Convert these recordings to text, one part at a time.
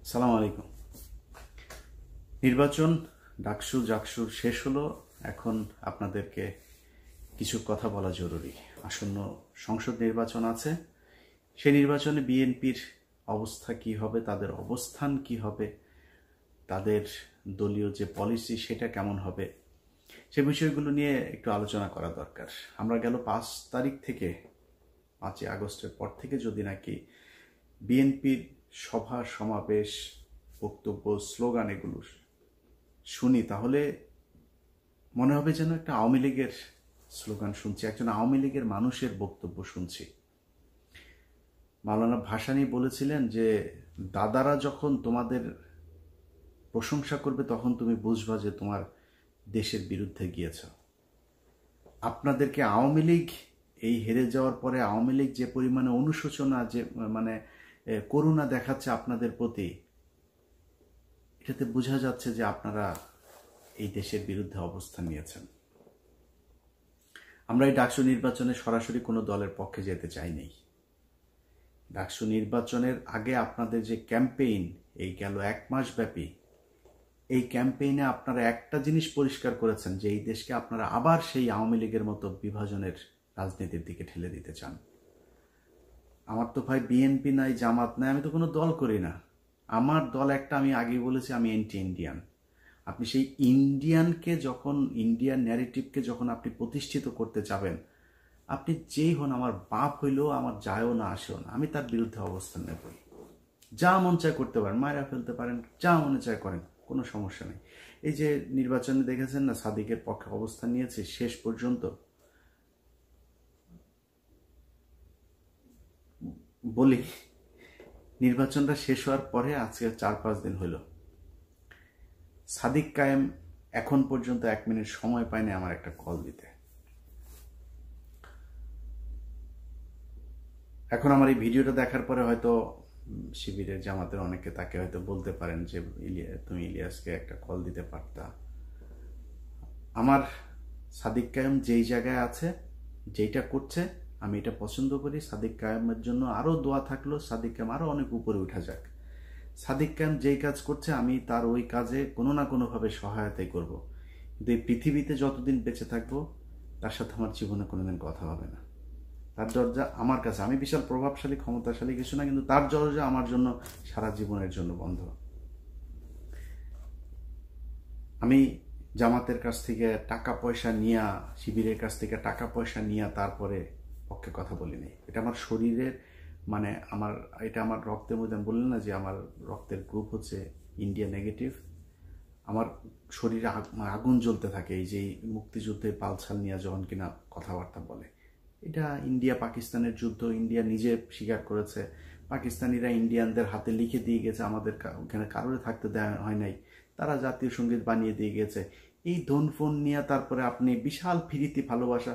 সালাম আলাইকুম। নির্বাচন ডাকসু জাকসুর শেষ হলো। এখন আপনাদেরকে কিছু কথা বলা জরুরি। আসন্ন সংসদ নির্বাচন আছে। সেই নির্বাচনে বিএনপির অবস্থা কি হবে, তাদের অবস্থান কি হবে, তাদের দলীয় যে পলিসি সেটা কেমন হবে, সে বিষয়গুলো নিয়ে একটু আলোচনা করা দরকার। আমরা গেল 5 তারিখ থেকে 5 আগস্টের পর থেকে যদি নাকি বিএনপির সভা সমাবেশ বক্তব্য স্লোগান এগুলো শুনি, তাহলে মনে হবে যেন একটা আওয়ামী লীগের স্লোগান শুনছি, একজন আওয়ামী লীগের মানুষের বক্তব্য শুনছি। মাওলানা ভাসানী বলেছিলেন যে দাদারা যখন তোমাদের প্রশংসা করবে তখন তুমি বুঝবা যে তোমার দেশের বিরুদ্ধে গিয়েছ। আপনাদেরকে আওয়ামী লীগ এই হেরে যাওয়ার পরে আওয়ামী লীগ যে পরিমাণে অনুশোচনা, যে করুণা দেখাচ্ছে আপনাদের প্রতি, এটাতে বোঝা যাচ্ছে যে আপনারা এই দেশের বিরুদ্ধে অবস্থান নিয়েছেন। আমরা এই ডাকসু নির্বাচনে সরাসরি কোনো দলের পক্ষে যেতে চাইনি। ডাকসু নির্বাচনের আগে আপনাদের যে ক্যাম্পেইন, এই গেল 1 মাস ব্যাপী, এই ক্যাম্পেইনে আপনারা একটা জিনিস পরিষ্কার করেছেন যে এই দেশকে আপনারা আবার সেই আওয়ামী লীগের মতো বিভাজনের রাজনীতির দিকে ঠেলে দিতে চান। আমার তো ভাই বিএনপি নাই, জামাত নাই, আমি তো কোনো দল করি না। আমার দল একটা, আমি আগেই বলেছি আমি অ্যান্টি ইন্ডিয়ান। আপনি সেই ইন্ডিয়ানকে যখন, ইন্ডিয়ান ন্যারেটিভকে যখন আপনি প্রতিষ্ঠিত করতে যাবেন, আপনি যেই হন, আমার বাপ হইলেও আমার যায়ও না আসেও না, আমি তার বিরুদ্ধে অবস্থান নেব। যা মন চায় করতে পারেন, মায়েরা ফেলতে পারেন, যা মনে চায় করেন, কোনো সমস্যা নেই। এই যে নির্বাচনে দেখেছেন না, সাদিকের পক্ষে অবস্থান নিয়েছে শেষ পর্যন্ত। বলি, নির্বাচনটা শেষ হওয়ার পরে আজকে 4-5 দিন হইল, সাদিক কায়েম এখন পর্যন্ত 1 মিনিট সময় পায়নি আমার একটা কল দিতে। এখন আমার এই ভিডিওটা দেখার পরে হয়তো শিবিরের জামাতের অনেকে তাকে হয়তো বলতে পারেন যে তুমি ইলিয়াসকে একটা কল দিতে পারতা। আমার সাদিক কায়েম যেই জায়গায় আছে, যেইটা করছে, আমি এটা পছন্দ করি। সাদিক কায়েমের জন্য আরও দোয়া থাকলো, সাদিক কায়েম আরও অনেক উপরে উঠা যাক। সাদিক কায়েম যেই কাজ করছে আমি তার ওই কাজে কোনো না কোনোভাবে সহায়তাই করব। কিন্তু এই পৃথিবীতে যতদিন বেঁচে থাকবো তার সাথে আমার জীবনে কোনোদিন কথা হবে না। তার দরজা আমার কাছে, আমি বিশাল প্রভাবশালী ক্ষমতাশালী কিছু না, কিন্তু তার দরজা আমার জন্য সারা জীবনের জন্য বন্ধ। আমি জামাতের কাছ থেকে টাকা পয়সা নিয়া, শিবিরের কাছ থেকে টাকা পয়সা নিয়া তারপরে পক্ষে কথা বলিনি। এটা আমার শরীরের, এটা আমার রক্তের মধ্যে। আমি বললাম না যে আমার রক্তের গ্রুপ হচ্ছে ইন্ডিয়া নেগেটিভ। আমার শরীরে আগুন জ্বলতে থাকে এই যে মুক্তিযুদ্ধে পালছাল নিয়ে যখন কিনা কথাবার্তা বলে। এটা ইন্ডিয়া পাকিস্তানের যুদ্ধ, ইন্ডিয়া নিজে স্বীকার করেছে। পাকিস্তানিরা ইন্ডিয়ানদের হাতে লিখে দিয়ে গেছে, আমাদের ওখানে কারোর থাকতে দেওয়া হয় নাই, তারা জাতীয় সঙ্গীত বানিয়ে দিয়ে গেছে। এই ধন ফোন নিয়ে তারপরে আপনি বিশাল ফিরিতি ভালোবাসা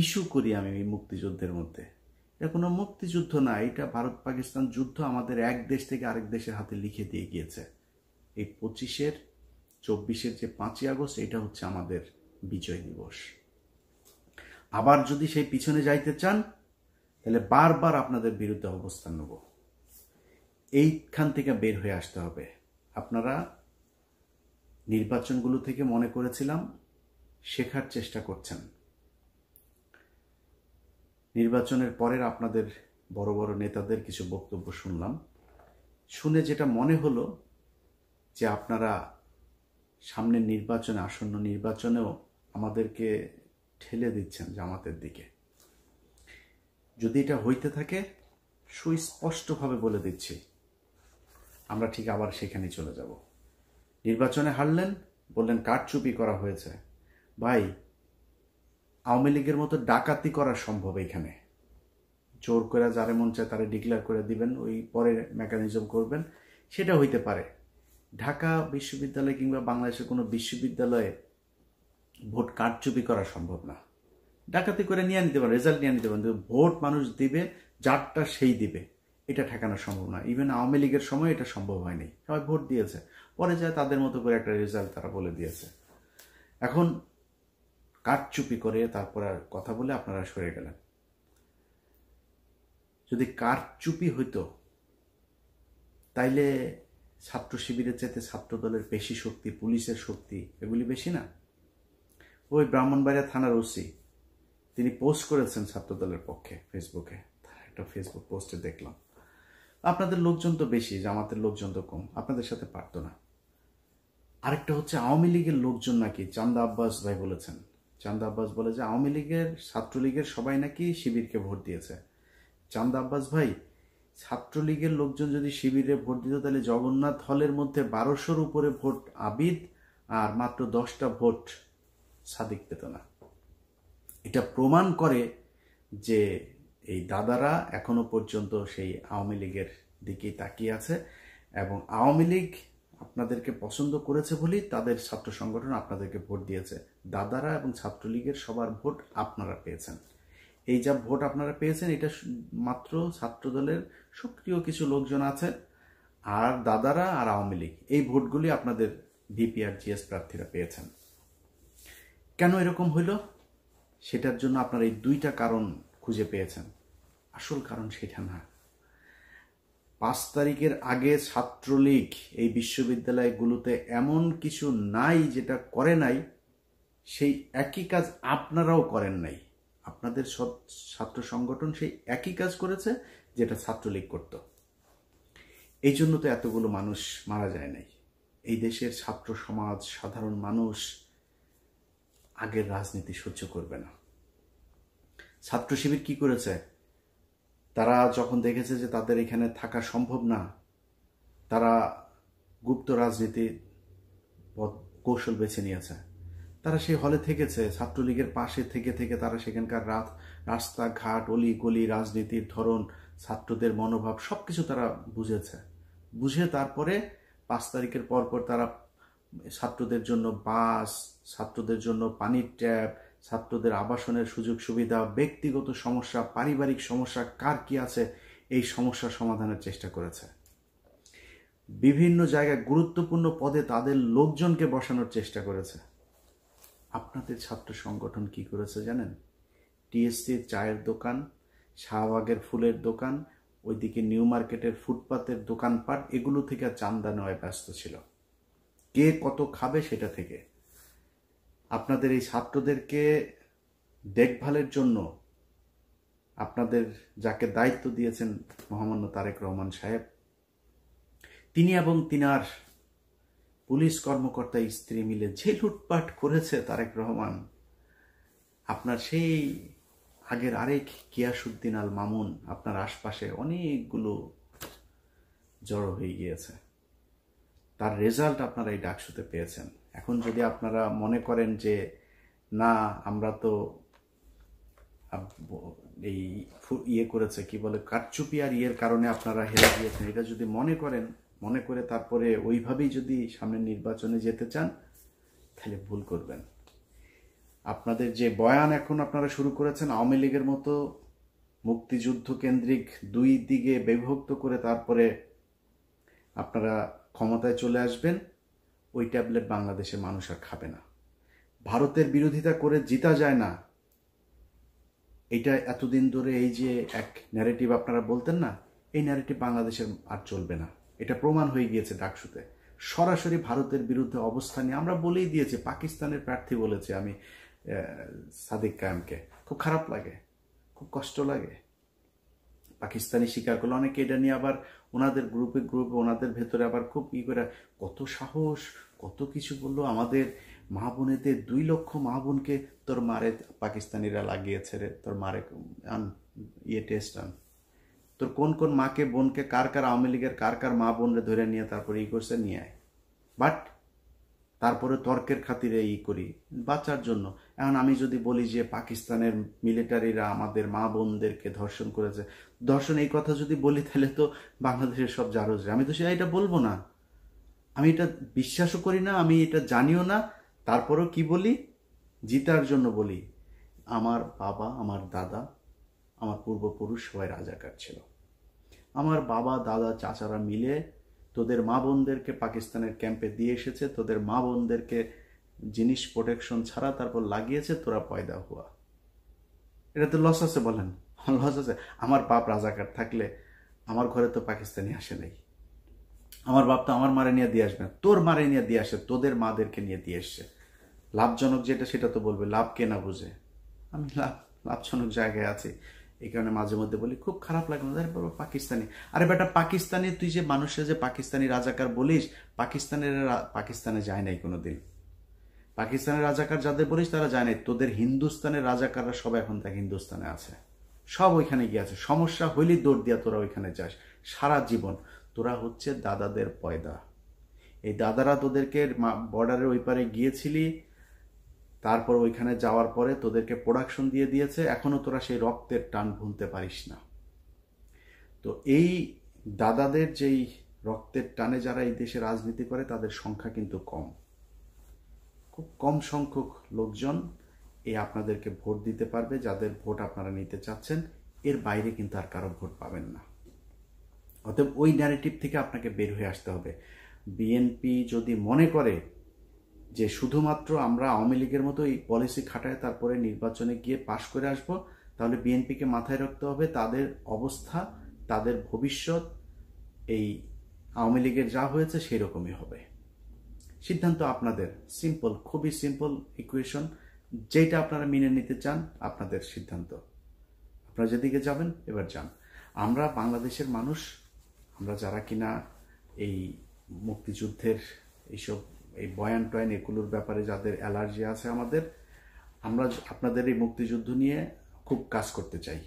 ইস্যু করি আমি এই মুক্তিযুদ্ধের মধ্যে। এটা কোনো মুক্তিযুদ্ধ না, এটা ভারত পাকিস্তান যুদ্ধ, আমাদের এক দেশ থেকে আরেক দেশের হাতে লিখে দিয়ে গিয়েছে। এই 25-24 যে 5ই আগস্ট, এটা হচ্ছে আমাদের বিজয় দিবস। আবার যদি সেই পিছনে যাইতে চান তাহলে বারবার আপনাদের বিরুদ্ধে অবস্থান নেব। এইখান থেকে বের হয়ে আসতে হবে। আপনারা নির্বাচনগুলো থেকে মনে করেছিলাম শেখার চেষ্টা করছেন। নির্বাচনের পরের আপনাদের বড় বড় নেতাদের কিছু বক্তব্য শুনলাম, শুনে যেটা মনে হলো যে আপনারা সামনের নির্বাচনে, আসন্ন নির্বাচনেও আমাদেরকে ঠেলে দিচ্ছেন জামাতের দিকে। যদি এটা হইতে থাকে, সুস্পষ্টভাবে বলে দিচ্ছি, আমরা ঠিক আবার সেখানে চলে যাব। নির্বাচনে হারলেন, বললেন কারচুপি করা হয়েছে। ভাই, আওয়ামী লীগের মতো ডাকাতি করা সম্ভব এখানে। জোর করে যারে মন চায় তারে ডিক্লেয়ার করে দিবেন, ওই পরে মেকানিজম করবেন, সেটা হইতে পারে। ঢাকা বিশ্ববিদ্যালয় কিংবা বাংলাদেশের কোনো বিশ্ববিদ্যালয়ে ভোট কারচুপি করা সম্ভব না। ডাকাতি করে নিয়ে নিতে পারেন, রেজাল্ট নিয়ে নিতে পারেন, ভোট মানুষ দিবে, যারটা সেই দিবে, এটা ঠেকানো সম্ভব না। ইভেন আওয়ামী লীগের সময় এটা সম্ভব হয়নি, সবাই ভোট দিয়েছে, পরে যায় তাদের মতো করে একটা রেজাল্ট তারা বলে দিয়েছে। এখন কারচুপি করে তারপর আর কথা বলে আপনারা সরে গেলেন। যদি কারচুপি হইতো তাইলে ছাত্র শিবিরের চাইতে ছাত্র দলের পেশি শক্তি, পুলিশের শক্তি এগুলি বেশি না? ওই ব্রাহ্মণবাড়িয়া থানার ওসি তিনি পোস্ট করেছেন ছাত্র দলের পক্ষে ফেসবুকে, একটা ফেসবুক পোস্টে দেখলাম। আপনাদের লোকজন তো বেশি, জামাতের লোকজন তো কম, আপনাদের সাথে পারতো না। আরেকটা হচ্ছে আওয়ামী লীগের লোকজন নাকি, চান্দা আব্বাস ভাই বলেছেন, চান্দা আব্বাস বলে যে আওয়ামী লীগের, ছাত্রলীগের সবাই নাকি শিবিরকে ভোট দিয়েছে। চান্দা আব্বাস ভাই, ছাত্রলীগের লোকজন যদি শিবিরে ভোট দিত তাহলে জগন্নাথ হলের মধ্যে 1200-র উপরে ভোট আবিদ আর মাত্র 10টা ভোট সাদিক পেত না। এটা প্রমাণ করে যে এই দাদারা এখনো পর্যন্ত সেই আওয়ামী লীগের দিকেই তাকিয়ে আছে, এবং আওয়ামী লীগ আপনাদেরকে পছন্দ করেছে বলেই তাদের ছাত্র সংগঠন আপনাদেরকে ভোট দিয়েছে। দাদারা এবং ছাত্রলীগের সবার ভোট আপনারা পেয়েছেন। এই যা ভোট আপনারা পেয়েছেন এটা মাত্র ছাত্রদলের সক্রিয় কিছু লোকজন আছে, আর দাদারা আর আওয়ামী লীগ এই ভোটগুলি আপনাদের ভিপি আর জিএস প্রার্থীরা পেয়েছেন। কেন এরকম হইল সেটার জন্য আপনারা এই দুইটা কারণ খুঁজে পেয়েছেন। আসল কারণ সেটা না। 5 তারিখের আগে ছাত্রলীগ এই বিশ্ববিদ্যালয়গুলোতে এমন কিছু নাই যেটা করে নাই, সেই একই কাজ আপনারাও করেন নাই। আপনাদের ছাত্র সংগঠন সেই একই কাজ করেছে যেটা ছাত্রলীগ করত। এই জন্য তো এতগুলো মানুষ মারা যায় নাই। এই দেশের ছাত্র সমাজ, সাধারণ মানুষ আগের রাজনীতি সহ্য করবে না। ছাত্র শিবির কি করেছে? তারা যখন দেখেছে যে তাদের এখানে থাকা সম্ভব না, তারা গুপ্ত রাজনীতির কৌশল বেছে নিয়েছে। তারা সেই হলে থেকেছে, ছাত্রলীগের পাশে থেকে থেকে তারা সেখানকার রাস্তাঘাট, অলি গলি, রাজনীতির ধরন, ছাত্রদের মনোভাব সবকিছু তারা বুঝেছে। বুঝে তারপরে 5 তারিখের পরপর তারা ছাত্রদের জন্য বাস, ছাত্রদের জন্য পানির ট্যাপ, ছাত্রদের আবাসনের সুযোগ সুবিধা, ব্যক্তিগত সমস্যা, পারিবারিক সমস্যা কার কি আছে এই সমস্যা সমাধানের চেষ্টা করেছে। বিভিন্ন জায়গায় গুরুত্বপূর্ণ পদে তাদের লোকজনকে বসানোর চেষ্টা করেছে। আপনাদের ছাত্র সংগঠন কি করেছে জানেন? টিএসসির চায়ের দোকান, শাহবাগের ফুলের দোকান, ওইদিকে নিউ মার্কেটের ফুটপাতের দোকানপাট, এগুলো থেকে চান্দা নেওয়ায় ব্যস্ত ছিল। কে কত খাবে সেটা থেকে। আপনাদের এই ছাত্রদেরকে দেখভালের জন্য আপনাদের যাকে দায়িত্ব দিয়েছেন মহামান্য তারেক রহমান সাহেব, তিনি এবং তিনার পুলিশ কর্মকর্তা স্ত্রী মিলে যে লুটপাট করেছে তারেক রহমান, আপনার সেই আগের আরেক গিয়াসউদ্দিন আল মামুন আপনার আশপাশে অনেকগুলো জড়ো হয়ে গিয়েছে। তার রেজাল্ট আপনারা এই ডাকসুতে পেয়েছেন। এখন যদি আপনারা মনে করেন যে না আমরা তো এই ইয়ে করেছে, কি বলে, কারচুপি আর ইয়ের কারণে আপনারা হেরে গিয়েছেন, এটা যদি মনে করে তারপরে ওইভাবেই যদি সামনের নির্বাচনে যেতে চান তাহলে ভুল করবেন। আপনাদের যে বয়ান এখন আপনারা শুরু করেছেন আওয়ামী লীগের মতো মুক্তিযুদ্ধ কেন্দ্রিক দুই দিকে বিভক্ত করে তারপরে আপনারা ক্ষমতায় চলে আসবেন, ওই ট্যাবলেট বাংলাদেশের মানুষ আর খাবে না। ভারতের বিরোধিতা করে জিতা যায় না, এটা এতদিন ধরে এই যে এক ন্যারেটিভ আপনারা বলতেন না, এই ন্যারেটিভ বাংলাদেশের আর চলবে না। এটা প্রমাণ হয়ে গিয়েছে ডাকসুতে। সরাসরি ভারতের বিরুদ্ধে অবস্থান নিয়ে আমরা বলেই দিয়েছি। পাকিস্তানের প্রার্থী বলেছে আমি সাদিক কায়েমকে, খুব খারাপ লাগে, খুব কষ্ট লাগে। পাকিস্তানি স্বীকার করলো, অনেকে এটা নিয়ে আবার ওনাদের গ্রুপে ওনাদের ভেতরে আবার খুব করে কত সাহস, কত কিছু বললো। আমাদের মা বোনেদের 2 লক্ষ মা বোনকে তোর মারে পাকিস্তানিরা লাগিয়েছে রে, তোর মারে আন ইয়ে টেস্ট আন, তোর কোন কোন মাকে বোনকে কার কার আওয়ামী লীগের কার কার মা বোনরে ধরে নিয়ে তারপরে ই করছে নিয়ে আয়। বাট তারপরে তর্কের খাতিরে ই করি বাঁচার জন্য। এখন আমি যদি বলি যে পাকিস্তানের মিলিটারিরা আমাদের মা বোনদেরকে ধর্ষণ করেছে, ধর্ষণ এই কথা যদি বলি তাহলে তো বাংলাদেশের সব জারজ। আমি তো সেটা এটা বলবো না, আমি এটা বিশ্বাসও করি না, আমি এটা জানিও না। তারপরেও কি বলি? জিতার জন্য বলি আমার বাবা, আমার দাদা, আমার পূর্বপুরুষ সবাই রাজাকার ছিল। আমার বাবা দাদা চাচারা মিলে তোদের মা বোনদেরকে পাকিস্তানের ক্যাম্পে দিয়ে এসেছে, তোদের মা বোনদেরকে জিনিস প্রোটেকশন ছাড়া তারপর লাগিয়েছে, তোরা পয়দা হুয়া। এটা তো লস আছে, বলেন লস আছে? আমার বাপ রাজাকার থাকলে আমার ঘরে তো পাকিস্তানি আসে নাই, আমার বাপ তো আমার মারে নিয়ে দিয়ে আসবে না, তোর মারে নিয়ে দিয়ে আসে, তোদের মাদেরকে নিয়ে দিয়ে এসছে। লাভজনক যেটা সেটা তো বলবে, লাভ কে না বুঝে। আমি লাভজনক জায়গায় আছি, এই কারণে মাঝে মধ্যে বলি খুব খারাপ লাগে না, আরে বাবা পাকিস্তানি, আরে বেটা পাকিস্তানি, তুই যে মানুষের যে পাকিস্তানি রাজাকার বলিস, পাকিস্তানে যায় নাই কোনোদিন। পাকিস্তানের রাজাকার যাদের বলিস তারা যায় নাই, তোদের হিন্দুস্তানের রাজাকাররা সব এখন তাকে হিন্দুস্তানে আছে, সব ওইখানে গিয়ে আছে। সমস্যা হইলেই দৌড় দিয়া তোরা ওইখানে যাস সারা জীবন। তোরা হচ্ছে দাদাদের পয়দা। এই দাদারা তোদেরকে বর্ডারের ওই পারে গিয়েছিলি, তারপর ওইখানে যাওয়ার পরে তোদেরকে প্রোডাকশন দিয়ে দিয়েছে, এখনো তোরা সেই রক্তের টান ভুলতে পারিস না। তো এই দাদাদের যেই রক্তের টানে যারা এই দেশে রাজনীতি করে তাদের সংখ্যা কিন্তু কম, খুব কম সংখ্যক লোকজন এই আপনাদেরকে ভোট দিতে পারবে, যাদের ভোট আপনারা নিতে চাচ্ছেন। এর বাইরে কিন্তু আর কারো ভোট পাবেন না। অতএব ওই ন্যারেটিভ থেকে আপনাকে বের হয়ে আসতে হবে। বিএনপি যদি মনে করে যে শুধুমাত্র আমরা আওয়ামী লীগের মতো এই পলিসি খাটায় তারপরে নির্বাচনে গিয়ে পাশ করে আসব, তাহলে বিএনপিকে মাথায় রাখতে হবে তাদের অবস্থা, তাদের ভবিষ্যৎ এই আওয়ামী লীগের যা হয়েছে সেই রকমই হবে। সিদ্ধান্ত আপনাদের, সিম্পল, খুবই সিম্পল ইকুয়েশন। যেটা আপনারা মেনে নিতে চান আপনাদের সিদ্ধান্ত, আপনারা যেদিকে যাবেন এবার যান। আমরা বাংলাদেশের মানুষ, আমরা যারা কিনা এই মুক্তিযুদ্ধের এইসব এই বয়ান টয়ান এগুলোর ব্যাপারে যাদের অ্যালার্জি আছে আমরা আপনাদের এই মুক্তিযুদ্ধ নিয়ে খুব কাজ করতে চাই।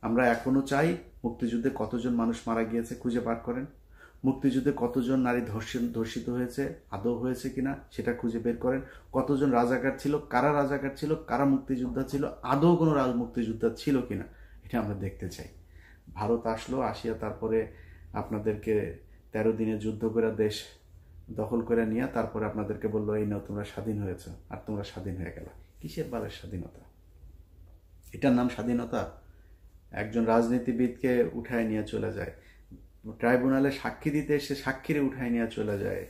আমরা এখনো চাই মুক্তিযুদ্ধে কতজন মানুষ মারা গিয়েছে খুঁজে বার করেন, মুক্তিযুদ্ধে কতজন নারী ধর্ষিত হয়েছে, আদৌ হয়েছে কিনা সেটা খুঁজে বের করেন, কতজন রাজাকার ছিল, কারা মুক্তিযোদ্ধা ছিল, আদৌ কোনো মুক্তিযোদ্ধা ছিল কিনা এটা আমরা দেখতে চাই। ভারত আসলো, আসিয়া তারপরে আপনাদেরকে 13 দিনে যুদ্ধ করে দেশ দখল করে নিয়ে তারপরে আপনাদেরকে বললো এই নাও তোমরা স্বাধীন হয়েছ, আর তোমরা স্বাধীন হয়ে গেল। কিসের বালের স্বাধীনতা? এটার নাম স্বাধীনতা? একজন রাজনীতিবিদকে উঠায় নিয়ে চলে যায়, ট্রাইব্যুনালে সাক্ষী দিতে এসে সাক্ষীরে উঠায় নিয়ে চলে যায়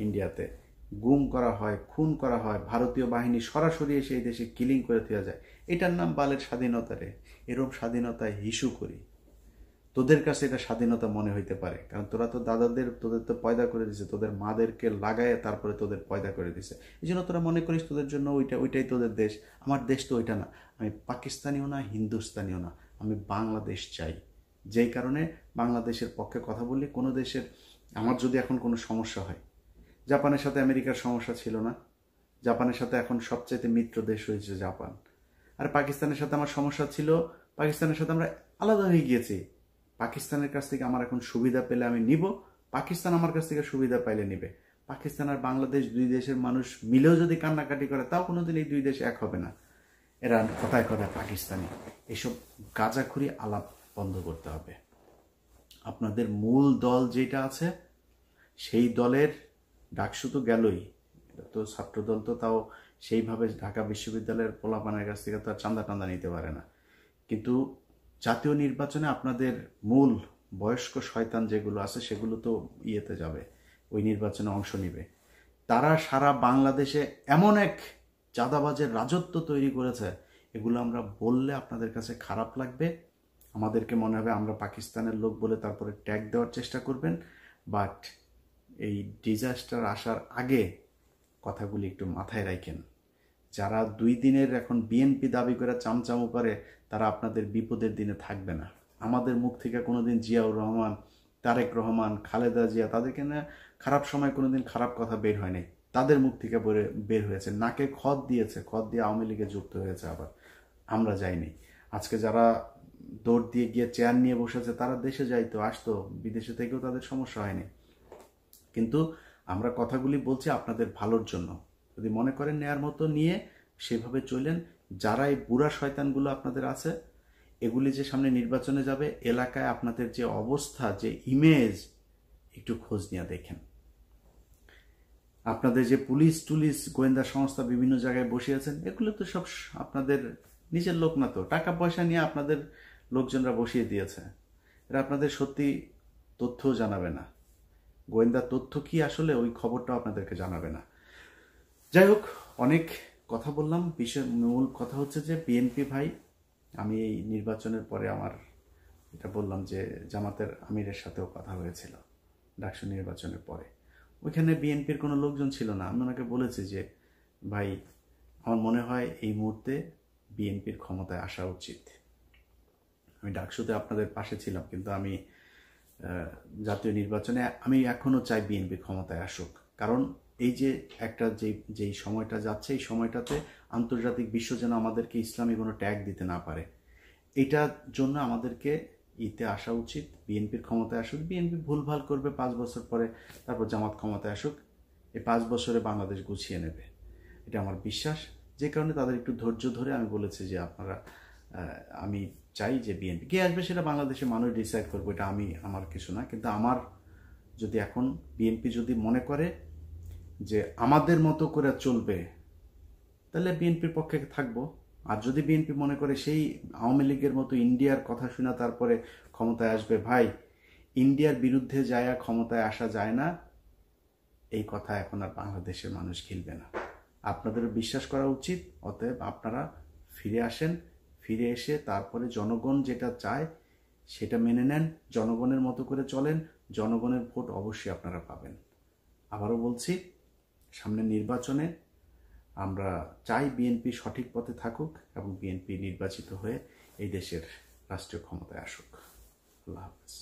ইন্ডিয়াতে, গুম করা হয়, খুন করা হয়, ভারতীয় বাহিনী সরাসরি এসে এই দেশে কিলিং করে দেওয়া যায়। এটার নাম বালের স্বাধীনতা রে। এরকম স্বাধীনতায় হিসু করি। তোদের কাছে এটা স্বাধীনতা মনে হইতে পারে, কারণ তোরা তো তোদের তো পয়দা করে দিছে, তোদের মাদেরকে লাগায় তারপরে তোদের পয়দা করে দিছে। এই জন্য তোরা মনে করিস তোদের জন্য ওইটাই তোদের দেশ। আমার দেশ তো ওইটা না। আমি পাকিস্তানিও না, হিন্দুস্তানিও না, আমি বাংলাদেশ চাই। যেই কারণে বাংলাদেশের পক্ষে কথা বলি। কোনো দেশের, আমার যদি এখন কোনো সমস্যা হয়, জাপানের সাথে আমেরিকার সমস্যা ছিল না, জাপানের সাথে এখন সবচাইতে মিত্র দেশ হয়েছে জাপান। আর পাকিস্তানের সাথে আমার সমস্যা ছিল, পাকিস্তানের সাথে আমরা আলাদা হয়ে গিয়েছি। পাকিস্তানের কাছ থেকে আমার এখন সুবিধা পেলে আমি নিব, পাকিস্তান আমার কাছ থেকে সুবিধা পাইলে নিবে। পাকিস্তান আর বাংলাদেশ দুই দেশের মানুষ মিলেও যদি কান্নাকাটি করে তাও কোনোদিন এই দুই দেশ এক হবে না। এরা কথায় কথায় পাকিস্তানি, এসব গাঁজাখুরি আলাপ বন্ধ করতে হবে। আপনাদের মূল দল যেটা আছে সেই দলের ডাকসু তো গেলই, তো ছাত্রদল তো তাও সেইভাবে ঢাকা বিশ্ববিদ্যালয়ের পোলাপানের কাছ থেকে তো আর চান্দা টান্দা নিতে পারে না। কিন্তু জাতীয় নির্বাচনে আপনাদের মূল বয়স্ক শয়তান যেগুলো আছে সেগুলো তো ইয়েতে যাবে, ওই নির্বাচনে অংশ নিবে। তারা সারা বাংলাদেশে এমন এক চাঁদাবাজের রাজত্ব তৈরি করেছে, এগুলো আমরা বললে আপনাদের কাছে খারাপ লাগবে, আমাদেরকে মনে হবে আমরা পাকিস্তানের লোক বলে তারপরে ট্যাগ দেওয়ার চেষ্টা করবেন। বাট এই ডিজাস্টার আসার আগে কথাগুলি একটু মাথায় রাখেন। যারা 2 দিনের এখন বিএনপি দাবি করে চামচামো করে তারা আপনাদের বিপদের দিনে থাকবে না। আমাদের মুখ থেকে কোনোদিন জিয়াউর রহমান, তারেক রহমান, খালেদা জিয়া, তাদেরকে না খারাপ সময় কোনোদিন খারাপ কথা বের হয়নি, তাদের মুখ থেকে বের হয়েছে। নাকে খত দিয়েছে, খত দিয়ে আওয়ামী লীগে যুক্ত হয়েছে। আবার আমরা যাইনি। আজকে যারা দৌড় দিয়ে গিয়ে চেয়ার নিয়ে বসেছে তারা দেশে যাইতো, আসতো, বিদেশে থেকেও তাদের সমস্যা হয়নি। কিন্তু আমরা কথাগুলি বলছি আপনাদের ভালোর জন্য। যদি মনে করেন নেয়ার মতো নিয়ে সেভাবে চলেন। যারা এই বুড়া শয়তানগুলো আপনাদের আছে, এগুলি যে সামনে নির্বাচনে যাবে, এলাকায় আপনাদের যে অবস্থা, যে ইমেজ, একটু খোঁজ নিয়ে দেখেন। আপনাদের যে পুলিশ টুলিশ গোয়েন্দা সংস্থা বিভিন্ন জায়গায় বসিয়েছেন, এগুলো তো সব আপনাদের নিজের লোক না, তো টাকা পয়সা নিয়ে আপনাদের লোকজনরা বসিয়ে দিয়েছে। এরা আপনাদের সত্যি তথ্যও জানাবে না, গোয়েন্দা তথ্য কি আসলে ওই খবরটাও আপনাদেরকে জানাবে না। যাই হোক, অনেক কথা বললাম। মূল কথা হচ্ছে যে বিএনপি ভাই, আমি এই নির্বাচনের পরে আমার এটা বললাম যে জামাতের আমিরের সাথেও কথা হয়েছিল। ডাকসু নির্বাচনের পরে। ওইখানে বিএনপির কোনো লোকজন ছিল না। আমি ওনাকে বলেছি যে ভাই, আমার মনে হয় এই মুহূর্তে বিএনপির ক্ষমতায় আসা উচিত। আমি ডাকসুতে আপনাদের পাশে ছিলাম, কিন্তু আমি জাতীয় নির্বাচনে আমি এখনও চাই বিএনপি ক্ষমতায় আসুক। কারণ এই যে একটা যেই সময়টা যাচ্ছে, এই সময়টাতে আন্তর্জাতিক বিশ্ব যেন আমাদেরকে ইসলামী কোনো ট্যাগ দিতে না পারে, এইটার জন্য আমাদেরকে আসা উচিত। বিএনপির ক্ষমতায় আসুক। বিএনপি ভুলভাল করবে 5 বছর পরে, তারপর জামাত ক্ষমতায় আসুক। এই 5 বছরে বাংলাদেশ গুছিয়ে নেবে, এটা আমার বিশ্বাস। যে কারণে তাদের একটু ধৈর্য ধরে আমি বলেছি যে আপনারা, আমি চাই যে বিএনপি কে আসবে সেটা বাংলাদেশের মানুষ ডিসাইড করবে, এটা আমার কিছু না। কিন্তু আমার যদি এখন বিএনপি যদি মনে করে যে আমাদের মতো করে চলবে, তাহলে বিএনপির পক্ষে থাকবো। আর যদি বিএনপি মনে করে সেই আওয়ামী লীগের মতো ইন্ডিয়ার কথা শুনে তারপরে ক্ষমতায় আসবে, ভাই, ইন্ডিয়ার বিরুদ্ধে যায় ক্ষমতায় আসা যায় না, এই কথা এখন আর বাংলাদেশের মানুষ খেলবে না। আপনাদের বিশ্বাস করা উচিত। অতএব আপনারা ফিরে আসেন, ফিরে এসে তারপরে জনগণ যেটা চায় সেটা মেনে নেন, জনগণের মতো করে চলেন, জনগণের ভোট অবশ্যই আপনারা পাবেন। আবারও বলছি, সামনের নির্বাচনে আমরা চাই বিএনপি সঠিক পথে থাকুক এবং বিএনপি নির্বাচিত হয়ে এই দেশের রাষ্ট্রীয় ক্ষমতায় আসুক। আল্লাহ হাফেজ।